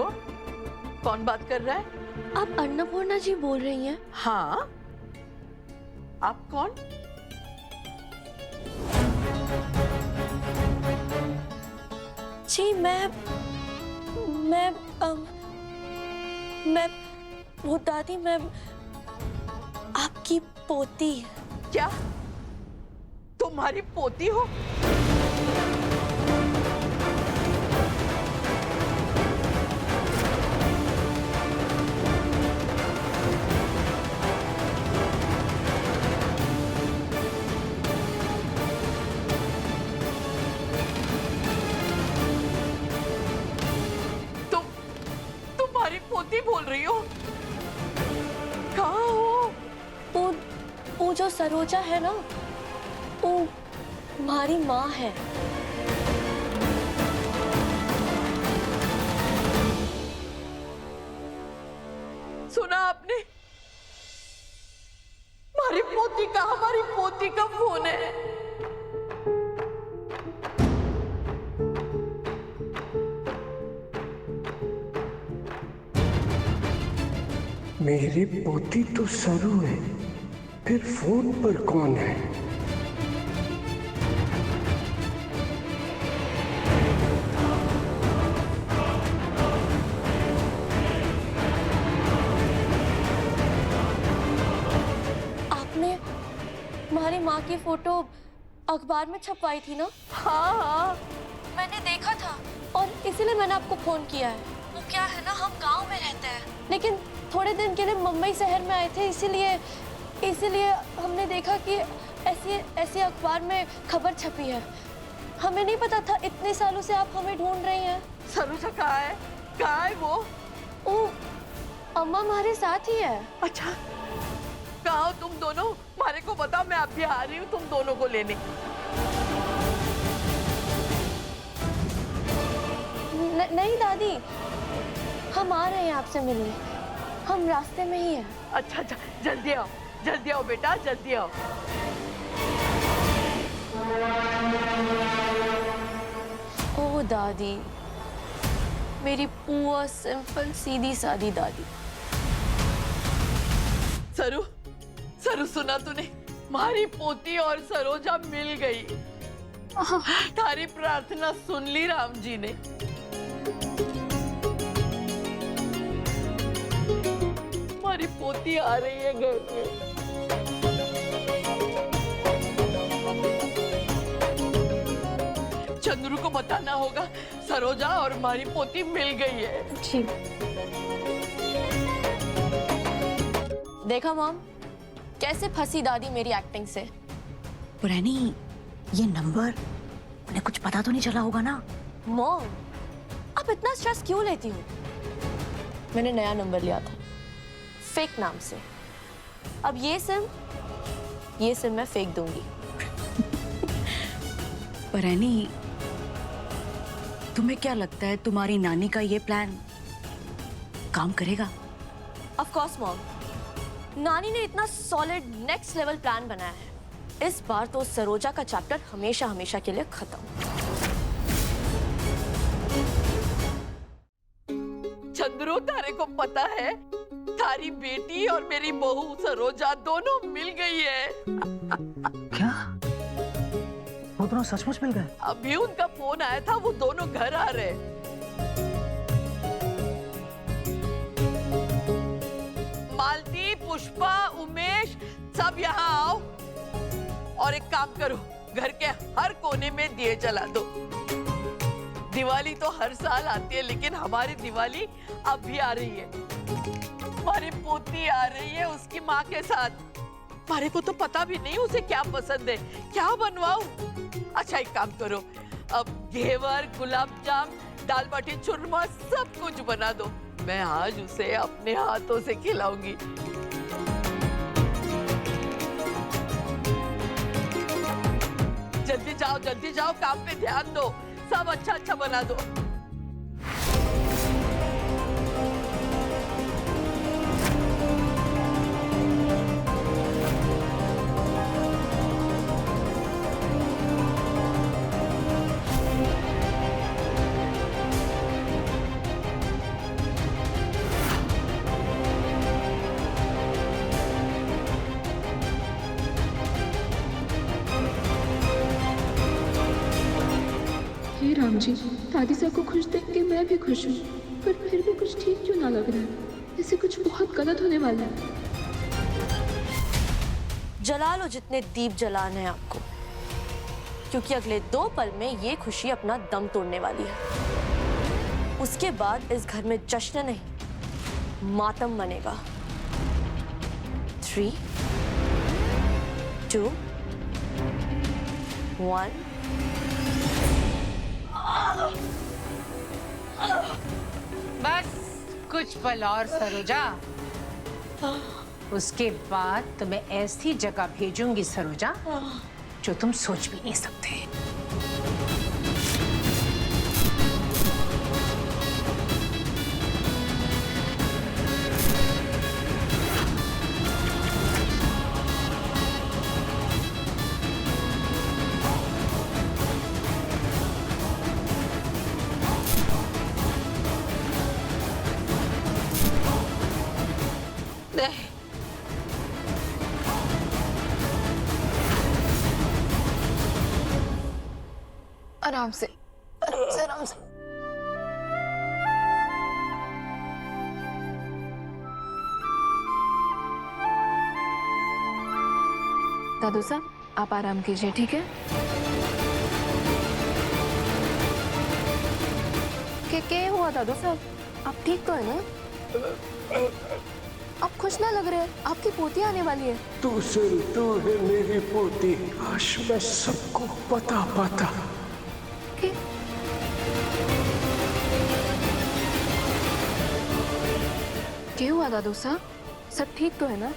Hello, कौन बात कर रहा है? आप अन्नपूर्णा जी बोल रही हैं? हाँ, आप कौन? जी मैं वो दादी, मैं आपकी पोती। क्या तुम्हारी पोती हो? तुम्हारी पोती बोल रही हो? कहाँ हो? वो जो सरोजा है ना, वो हमारी माँ है। सुना आपने? हमारी पोती का हमारी पोती का फोन है। मेरी पोती तो सरू है, फिर फोन पर कौन है? आपने हमारी माँ की फोटो अखबार में छपवाई थी ना? हाँ हाँ, मैंने देखा था और इसीलिए मैंने आपको फोन किया है। वो क्या है ना, हम गांव में रहते हैं, लेकिन थोड़े दिन के लिए मुंबई शहर में आए थे, इसीलिए हमने देखा कि ऐसी अखबार में खबर छपी है। हमें नहीं पता था इतने सालों से आप हमें ढूंढ रही हैं। सरोजा कहाँ है? कहाँ है वो? अम्मा हमारे साथ ही है। अच्छा, कहाँ हो तुम दोनों? हमारे को बताओ, मैं अभी आ रही हूँ तुम दोनों को लेने। नहीं दादी, हम आ रहे हैं आपसे मिलने, हम रास्ते में ही हैं। अच्छा अच्छा, जल्दी आओ बेटा, जल्दी आओ। ओ दादी, मेरी पुआ सिंपल सीधी सादी दादी। सरू सुना तूने? हमारी पोती और सरोजा मिल गई। तारी प्रार्थना सुन ली राम जी ने। हमारी पोती आ रही है घर में। चंद्रू को बताना होगा, सरोजा और हमारी पोती मिल गई है। जी। देखा मॉम, कैसे फंसी दादी मेरी एक्टिंग से। पुरानी, ये नंबर उन्हें कुछ पता तो नहीं चला होगा ना? मॉम, आप इतना स्ट्रेस क्यों लेती हो? मैंने नया नंबर लिया था, फेक नाम से। अब ये सिम मैं फेंक दूंगी। पुरानी, तुम्हें क्या लगता है तुम्हारी नानी का ये प्लान काम करेगा? ऑफ कोर्स मॉम, नानी ने इतना सॉलिड नेक्स्ट लेवल प्लान बनाया है, इस बार तो सरोजा का चैप्टर हमेशा हमेशा के लिए खत्म। चंद्रू, तारे को पता है तारी बेटी और मेरी बहू सरोजा दोनों मिल गई है। क्या? वो दोनों सचमुच मिल गए? अभी उनका फोन आया था, वो दोनों घर आ रहे। मालती, पुष्पा, उमेश, सब यहाँ आओ और एक काम करो, घर के हर कोने में दिए जला दो। दिवाली तो हर साल आती है, लेकिन हमारी दिवाली अब भी आ रही है। हमारी पोती आ रही है उसकी माँ के साथ। हमारे को तो पता भी नहीं उसे क्या पसंद है, क्या बनवाऊं? अच्छा, एक काम करो, अब घेवर, गुलाब जाम, दाल बाटी चूरमा सब कुछ बना दो। मैं आज उसे अपने हाथों से खिलाऊंगी। जल्दी जाओ, काम पे ध्यान दो, सब अच्छा अच्छा बना दो। जी, दादी साहब को खुश देख के मैं भी खुश हूँ, पर फिर भी कुछ ठीक क्यों ना लग रहा है, जैसे कुछ बहुत गलत होने वाला है। जला लो जितने दीप जलाने हैं आपको, क्योंकि अगले 2 पल में ये खुशी अपना दम तोड़ने वाली है। उसके बाद इस घर में जश्न नहीं, मातम बनेगा। 3, 2, 1। बस कुछ पल और सरोजा, उसके बाद तुम्हें ऐसी जगह भेजूंगी सरोजा जो तुम सोच भी नहीं सकते। नहीं, आराम से, आराम से, आराम से। दादू साहब, आप आराम कीजिए, ठीक है? क्या हुआ दादू साहब? आप ठीक तो है ना? आप खुश ना लग रहे हैं, आपकी पोती आने वाली है। तू सुन, तू है मेरी पोती, आज मैं सबको बता पाता। कि- क्या हुआ दादू साहब? सब ठीक तो है ना?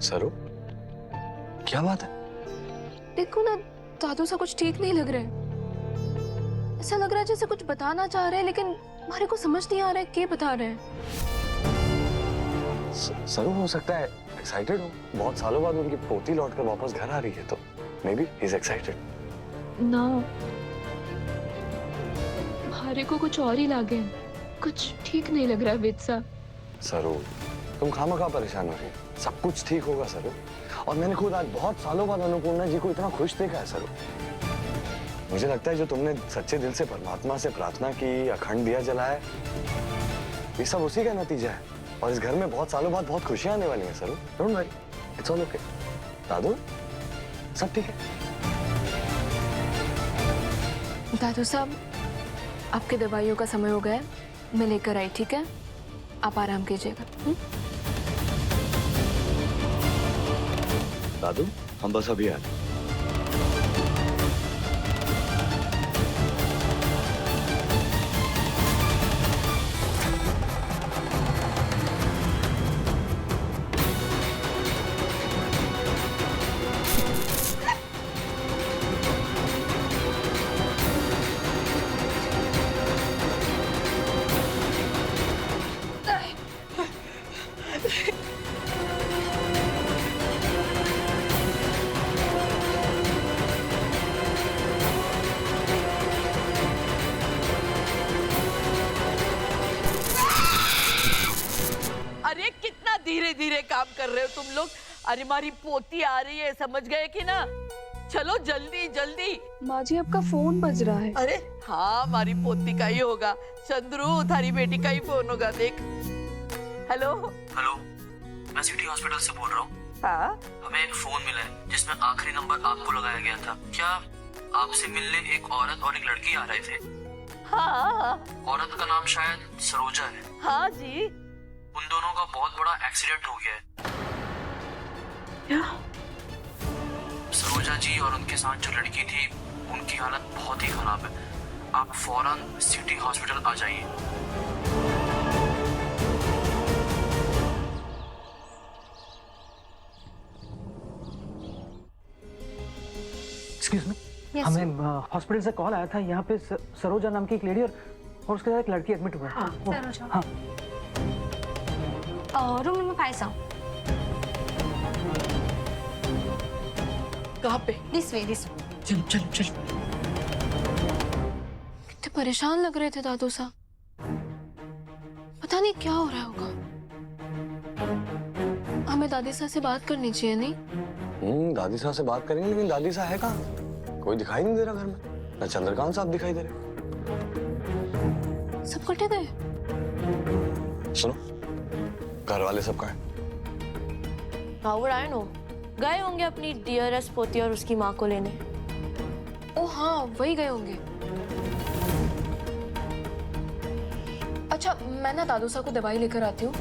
सरू, क्या बात है? देखो ना, दादू सा कुछ ठीक नहीं लग रहा है। ऐसा लग रहा है जैसे कुछ बताना चाह रहे हैं, लेकिन हमारे को समझ नहीं आ रहा है क्या बता रहे हैं। सरू, हो सकता है एक्साइटेड हो। बहुत सालों बाद उनकी पोती लौटकर वापस घर आ रही है, तो may be he is excited. ना, हमारे को कुछ और ही लगे, कुछ ठीक नहीं लग रहा है वेद साहब। सरू, तुम खामखा परेशान हो रही हो। सब कुछ ठीक होगा सरू। और मैंने खुद आज बहुत सालों बाद अन्नपूर्णा जी को इतना खुश देखा है सरू। मुझे लगता है जो तुमने सच्चे दिल से परमात्मा से प्रार्थना की, अखंड दिया जलाया, ये सब उसी का नतीजा है। और इस घर में बहुत सालों बाद बहुत खुशियां आने वाली हैं Saru. Don't worry, it's all okay. दादू, सब ठीक है। दादू साहब, आपके दवाइयों का समय हो गया है, मैं लेकर आई, ठीक है? आप आराम कीजिएगा। दादू, हम बस अभी आ रहे हैं। अरे कितना धीरे धीरे काम कर रहे हो तुम लोग। अरे हमारी पोती आ रही है, समझ गए कि ना? चलो जल्दी जल्दी। माँ जी, आपका फोन बज रहा है। अरे हाँ, हमारी पोती का ही होगा। चंद्रू, थारी बेटी का ही फोन होगा, देख। हेलो हेलो, मैं सिटी हॉस्पिटल से बोल रहा हूँ। हाँ, हमें एक फोन मिला है जिसमें आखिरी नंबर आपको लगाया गया था। क्या आपसे मिलने एक औरत और एक लड़की आ रहे थे? हाँ, औरत का नाम शायद सरोजा है। हाँ जी। उन दोनों का बहुत बड़ा एक्सीडेंट हो गया है। क्या? सरोजा जी और उनके साथ जो लड़की थी, उनकी हालत बहुत ही खराब है। आप फौरन सिटी हॉस्पिटल आ जाइए। एक्सक्यूज मी, हमें हॉस्पिटल से कॉल आया था। यहाँ पे सरोजा नाम की एक लेडी और उसके साथ एक लड़की एडमिट हुआ है। सरोजा। हाँ, रूम नंबर 5 आओ। कहाँ पे? This way. चलो चलो चलो। कितने परेशान लग रहे थे दादू साहब, पता नहीं क्या हो रहा होगा। हमें दादी सा से बात करनी चाहिए, नहीं? दादी साहब से बात करेंगे, लेकिन दादी साहब है कहाँ? कोई दिखाई नहीं दे रहा घर में, ना चंद्रकांत साहब दिखाई दे रहे। सब कटे गए? सुनो, घर वाले सब कहाँ हैं? हाउड आई नो, गए होंगे अपनी डियरेस्ट पोती और उसकी माँ को लेने। ओ हाँ, वही गए होंगे। अच्छा, मैं ना दादू सा को दवाई लेकर आती हूँ।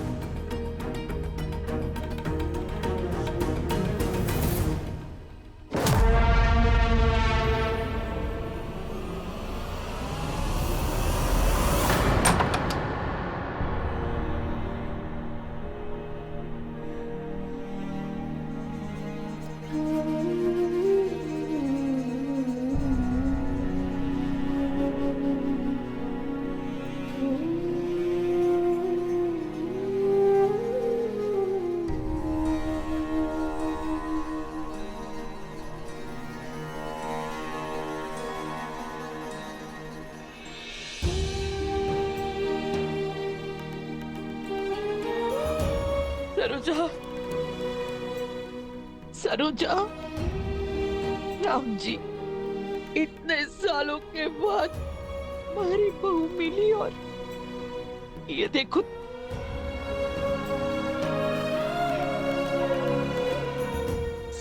सरोजा, सरोजा, राम जी, इतने सालों के बाद हमारी बहू मिली और ये देखो।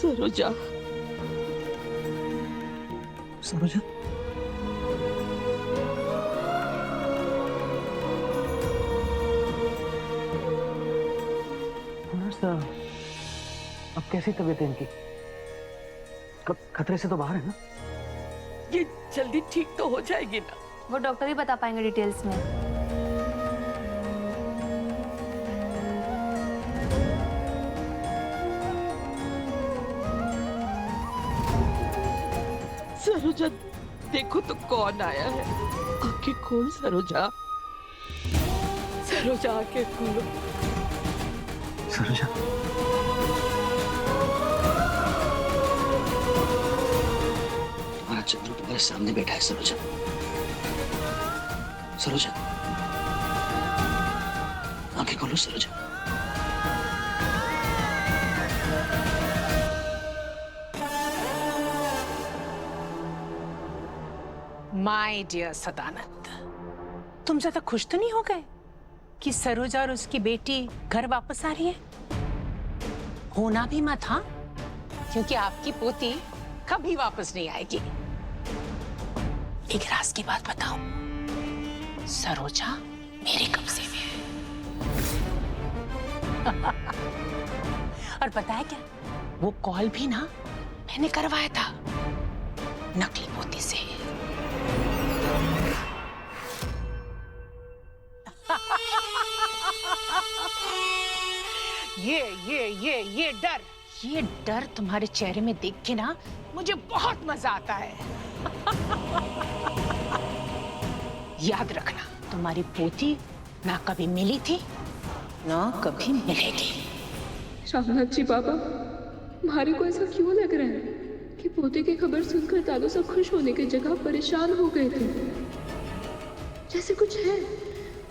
सरोजा, सरोजा, अब कैसी तबीयत है इनकी? खतरे से तो बाहर है ना? ये जल्दी ठीक तो हो जाएगी ना? वो डॉक्टर ही बता पाएंगे डिटेल्स में। सरोजा, देखो तो कौन आया है। आंखें खोल सरोजा, सरोजा आंखें खोलो। सरोजा, तुम्हारा चंद्र तुम्हारे सामने बैठा है सरोजा। सरोजा, आंखें खोलो सरोजा। माय डियर सदानंद, तुम ज्यादा खुश तो नहीं हो गए कि सरोजा और उसकी बेटी घर वापस आ रही है? होना भी मत, हाँ, क्योंकि आपकी पोती कभी वापस नहीं आएगी। एक राज की बात बताओ, सरोजा मेरे कब्जे में है। और पता है क्या, वो कॉल भी ना मैंने करवाया था नकली पोती से। ये डर तुम्हारे चेहरे में देख के ना मुझे बहुत मजा आता है। याद रखना, तुम्हारी पोती ना कभी मिली थी ना कभी मिलेगी। रामनाथ जी बाबा, हमारे को ऐसा क्यों लग रहा है कि पोते की खबर सुनकर दादू सब खुश होने की जगह परेशान हो गए थे? जैसे कुछ है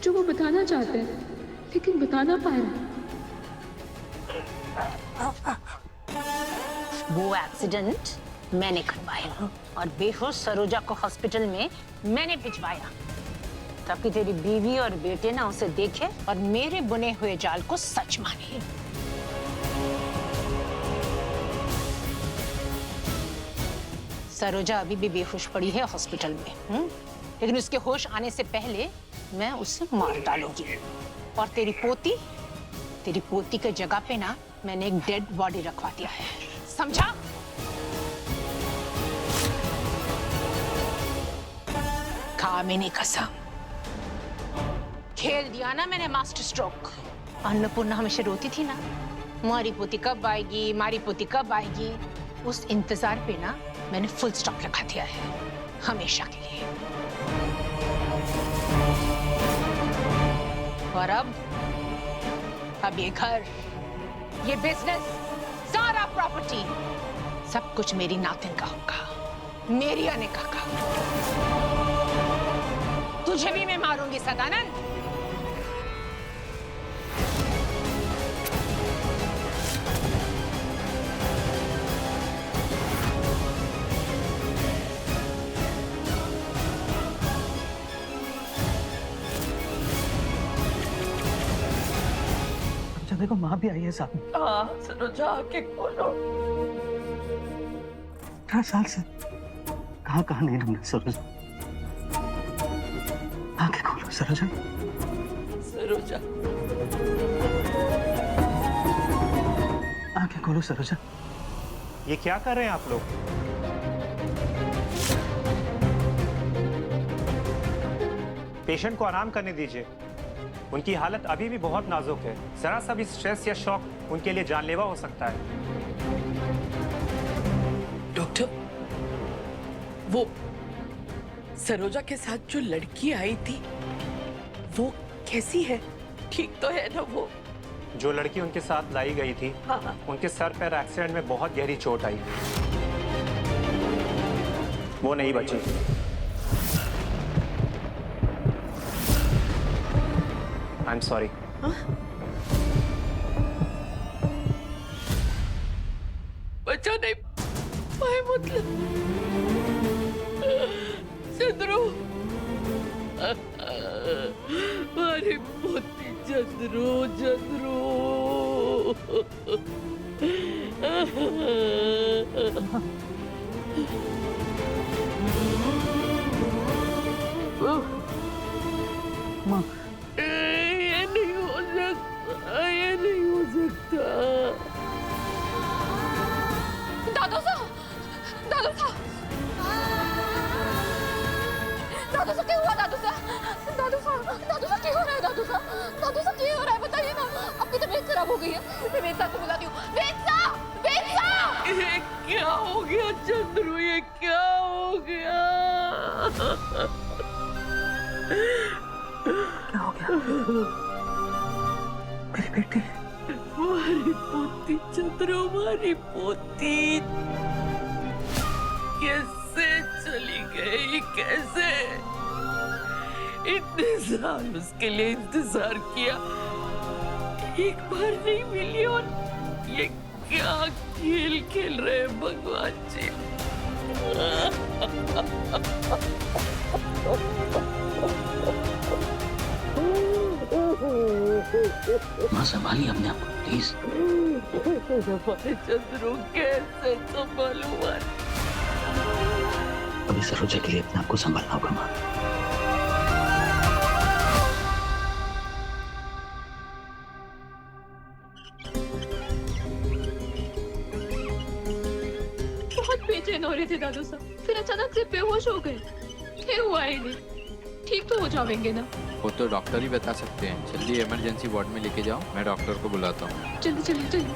जो वो बताना चाहते हैं लेकिन बता ना पा रहे। वो एक्सीडेंट मैंने करवाया और बेहोश सरोजा को हॉस्पिटल में मैंने भिजवाया ताकि तेरी बीवी और बेटे ना उसे देखे और मेरे बुने हुए जाल को सच माने। सरोजा अभी भी बेहोश पड़ी है हॉस्पिटल में, लेकिन उसके होश आने से पहले मैं उसे मार डालूंगी। और तेरी पोती के जगह पे ना मैंने एक डेड बॉडी रखवा दिया है, समझा? खा मैंने कसम, खेल दिया ना मैंने मास्टर स्ट्रोक। अन्नपूर्णा हमेशा रोती थी ना, मारी पोती कब आएगी, मारी पोती कब आएगी। उस इंतजार पे ना मैंने फुल स्टॉप लगा दिया है हमेशा के लिए। और अब ये घर, ये बिजनेस, सारा प्रॉपर्टी, सब कुछ मेरी नातिन का होगा, मेरी अनिका का। तुझे भी मैं मारूंगी सदानंद। देखो माँ भी आई है साथ में। हाँ सरोजा आके खोलो। 18 साल से कहाँ कहाँ नहीं ढूंढा सरोजा। आंखें खोलो सरोजा। सरोजा आंखें खोलो सरोजा। ये क्या कर रहे हैं आप लोग? पेशेंट को आराम करने दीजिए। उनकी हालत अभी भी बहुत नाजुक है। जरा सा भी स्ट्रेस या शॉक उनके लिए जानलेवा हो सकता है। डॉक्टर, वो सरोजा के साथ जो लड़की आई थी वो कैसी है? ठीक तो है ना वो? जो लड़की उनके साथ लाई गई थी, हाँ। उनके सर पैर एक्सीडेंट में बहुत गहरी चोट आई। वो नहीं बची। I am sorry. बचा नहीं पाए मतलब? चंद्रू, अरे पोती चंद्रू, चंद्रू। माँ ये नहीं हो सकता, ये नहीं हो सकता। दादू सा दादू सा दादू सा क्या हुआ? दादू सा दादू सा दादू सा क्या हो रहा है? दादू सा क्या हो रहा है? बताइए ना, आपकी तबीयत खराब हो गई है। मैं वेद को बुलाती हूँ। वेद ये क्या हो गया चंद्रू? ये क्या हो गया? क्या हो गया? मेरी बेटी, हमारी पोती चंद्रू, हमारी पोती कैसे चली गई? कैसे? इतने साल उसके लिए इंतजार किया, एक बार नहीं मिली। और ये क्या खेल खेल रहे हैं भगवान जी? माँ संभालिए अपने आप को प्लीज। हमारे चंद्रू कैसे संभालूं? अभी सरोजा के लिए अपने आप को संभालना होगा माँ। बहुत बेचैन हो रहे थे दादू साहब, फिर अचानक से बेहोश हो गए। क्या हुआ इन्हें? ठीक तो हो जाएंगे ना? वो तो डॉक्टर ही बता सकते हैं। जल्दी इमरजेंसी वार्ड में लेके जाओ, मैं डॉक्टर को बुलाता हूँ। जल्दी चलिए चलिए।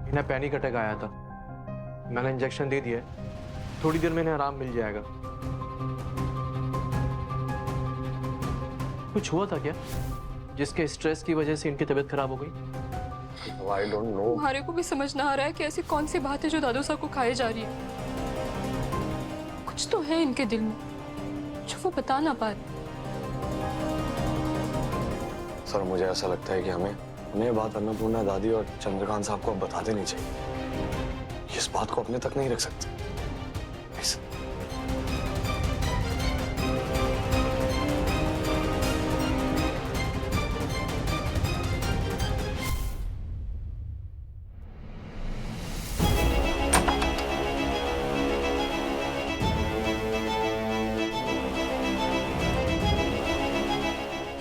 इन्हें पैनिक अटैक आया था, मैंने इंजेक्शन दे दिया है, थोड़ी देर में इन्हें आराम मिल जाएगा। कुछ हुआ था क्या जिसके स्ट्रेस की वजह से इनकी तबीयत खराब हो गई? I don't know. हमारे को भी समझ ना आ रहा है कि ऐसी कौन सी बात है जो दादू साहब को खाई जा रही है। कुछ तो है इनके दिल में जो वो बता ना पा रहे। सर मुझे ऐसा लगता है कि हमें ये बात अन्नपूर्णा दादी और चंद्रकांत साहब को अब बता देनी चाहिए। इस बात को अपने तक नहीं रख सकते।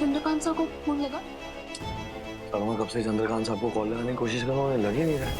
चंद्रकांत साहब को फोन लगा? सर मैं कब से चंद्रकांत साहब को कॉल लगाने की कोशिश कर रहा हूँ, लग ही नहीं रहा है।